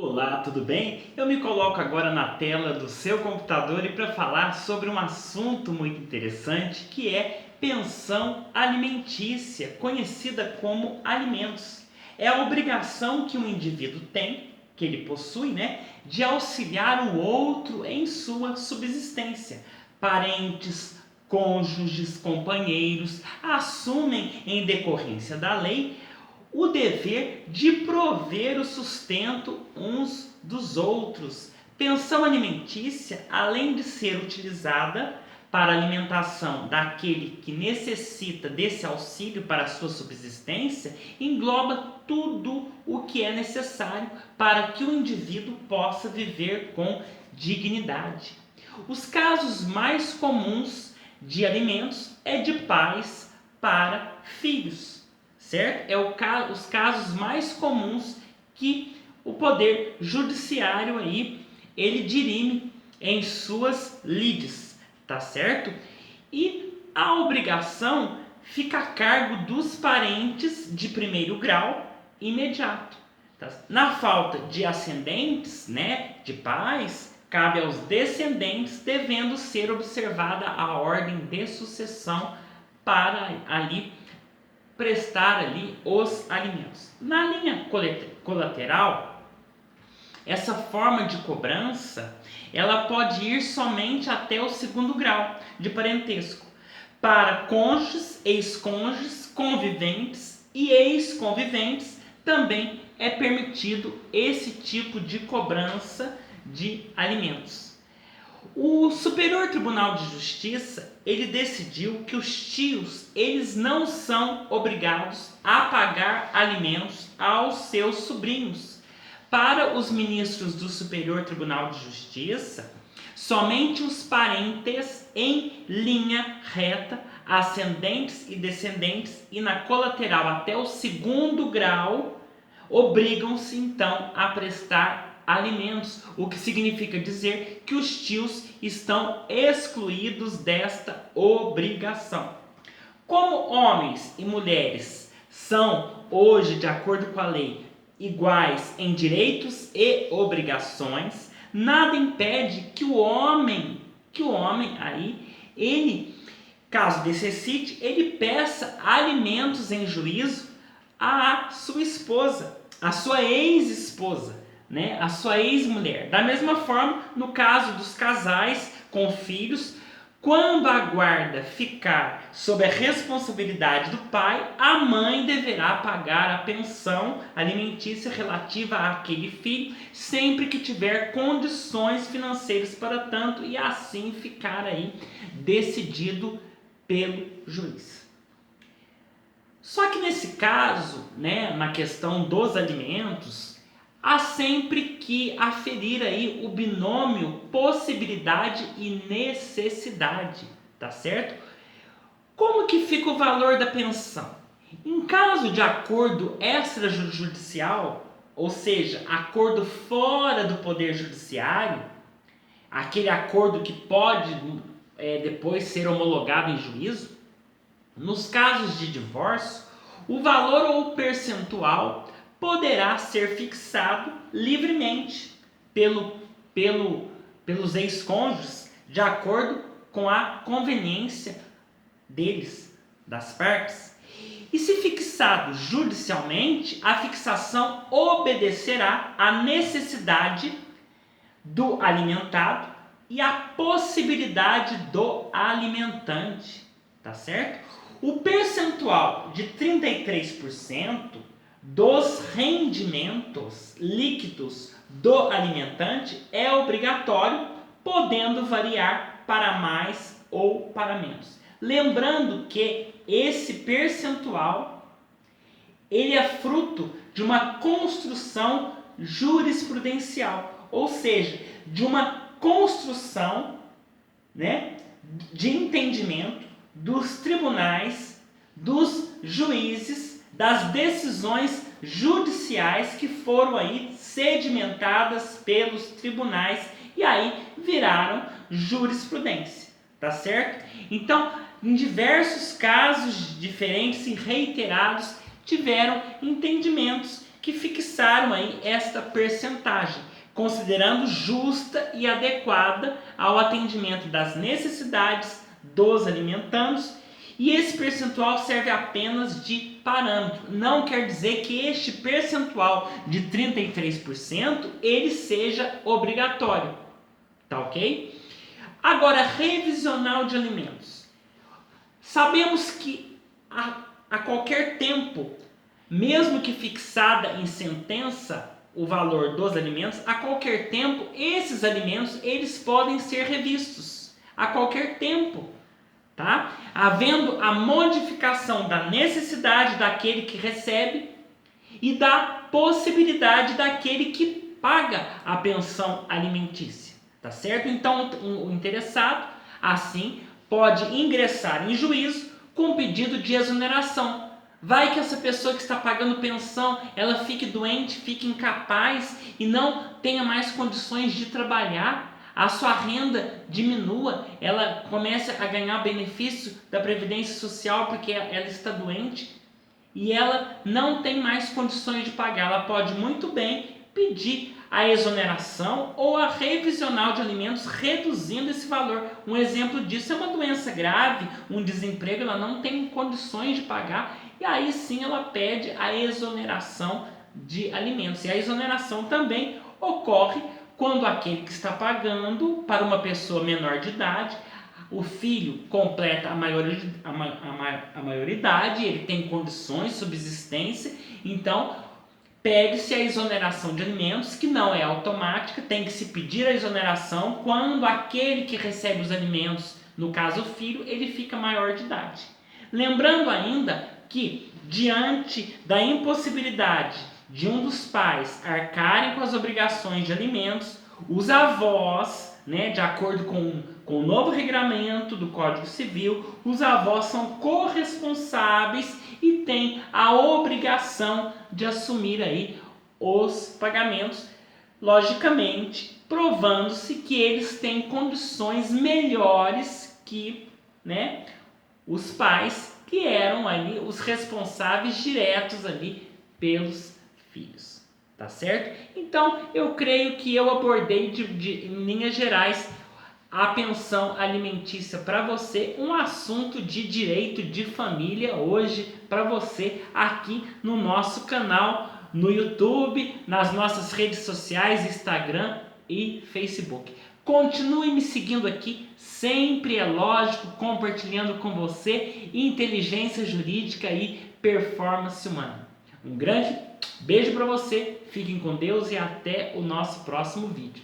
Olá, tudo bem? Eu me coloco agora na tela do seu computador e para falar sobre um assunto muito interessante que é pensão alimentícia, conhecida como alimentos. É a obrigação que um indivíduo tem, que ele possui, de auxiliar o outro em sua subsistência. Parentes, cônjuges, companheiros assumem em decorrência da lei o dever de prover o sustento uns dos outros. Pensão alimentícia, além de ser utilizada para a alimentação daquele que necessita desse auxílio para a sua subsistência, engloba tudo o que é necessário para que o indivíduo possa viver com dignidade. Os casos mais comuns de alimentos é de pais para filhos, certo? Os casos mais comuns que o poder judiciário aí ele dirime em suas lides, tá certo? E a obrigação fica a cargo dos parentes de primeiro grau imediato. Tá? Na falta de ascendentes, de pais, cabe aos descendentes, devendo ser observada a ordem de sucessão para ali prestar ali os alimentos. Na linha colateral, essa forma de cobrança, ela pode ir somente até o segundo grau de parentesco, para cônjuges, ex-cônjuges, conviventes e ex-conviventes, também é permitido esse tipo de cobrança de alimentos. O Superior Tribunal de Justiça, ele decidiu que os tios, eles não são obrigados a pagar alimentos aos seus sobrinhos. Para os ministros do Superior Tribunal de Justiça, somente os parentes em linha reta, ascendentes e descendentes, e na colateral até o segundo grau, obrigam-se então a prestar alimentos, o que significa dizer que os tios estão excluídos desta obrigação. Como homens e mulheres são hoje, de acordo com a lei, iguais em direitos e obrigações, nada impede que o homem aí, ele, caso necessite, ele peça alimentos em juízo à sua esposa, à sua ex-esposa, a sua ex-mulher. Da mesma forma, no caso dos casais com filhos, quando a guarda ficar sob a responsabilidade do pai, a mãe deverá pagar a pensão alimentícia relativa àquele filho, sempre que tiver condições financeiras para tanto, e assim ficar aí decidido pelo juiz. Só que nesse caso, na questão dos alimentos, há sempre que aferir aí o binômio possibilidade e necessidade, tá certo? Como que fica o valor da pensão? Em caso de acordo extrajudicial, ou seja, acordo fora do poder judiciário, aquele acordo que pode depois ser homologado em juízo, nos casos de divórcio, o valor ou percentual poderá ser fixado livremente pelos ex-cônjuges, de acordo com a conveniência deles, das partes. E se fixado judicialmente, a fixação obedecerá à necessidade do alimentado e à possibilidade do alimentante, tá certo? O percentual de 33% dos rendimentos líquidos do alimentante é obrigatório, podendo variar para mais ou para menos. Lembrando que esse percentual ele é fruto de uma construção jurisprudencial, ou seja, de uma construção, de entendimento dos tribunais, dos juízes, das decisões judiciais que foram aí sedimentadas pelos tribunais e aí viraram jurisprudência, tá certo? Então, em diversos casos diferentes e reiterados, tiveram entendimentos que fixaram aí esta percentagem, considerando justa e adequada ao atendimento das necessidades dos alimentandos, e esse percentual serve apenas de parâmetro. Não quer dizer que este percentual de 33% ele seja obrigatório, tá ok? Agora, revisional de alimentos. Sabemos que a qualquer tempo, mesmo que fixada em sentença o valor dos alimentos, a qualquer tempo esses alimentos eles podem ser revistos a qualquer tempo, tá? Havendo a modificação da necessidade daquele que recebe e da possibilidade daquele que paga a pensão alimentícia, tá certo? Então o interessado assim pode ingressar em juízo com pedido de exoneração. Vai que essa pessoa que está pagando pensão, ela fique doente, fique incapaz e não tenha mais condições de trabalhar, a sua renda diminua, ela começa a ganhar benefício da Previdência Social porque ela está doente e ela não tem mais condições de pagar. Ela pode muito bem pedir a exoneração ou a revisional de alimentos reduzindo esse valor. Um exemplo disso é uma doença grave, um desemprego, ela não tem condições de pagar e aí sim ela pede a exoneração de alimentos. E a exoneração também ocorre quando aquele que está pagando para uma pessoa menor de idade, o filho completa a maioridade, ele tem condições de subsistência, então pede-se a exoneração de alimentos, que não é automática, tem que se pedir a exoneração quando aquele que recebe os alimentos, no caso o filho, ele fica maior de idade. Lembrando ainda que, diante da impossibilidade de um dos pais arcarem com as obrigações de alimentos, os avós, de acordo com o novo regramento do Código Civil, os avós são corresponsáveis e têm a obrigação de assumir aí os pagamentos, logicamente, provando-se que eles têm condições melhores que os pais que eram ali os responsáveis diretos ali pelos filhos, tá certo? Então, eu creio que eu abordei em linhas gerais a pensão alimentícia para você, um assunto de direito de família hoje para você aqui no nosso canal, no YouTube, nas nossas redes sociais, Instagram e Facebook. Continue me seguindo aqui, sempre é lógico, compartilhando com você inteligência jurídica e performance humana. Um grande beijo para você, fiquem com Deus e até o nosso próximo vídeo.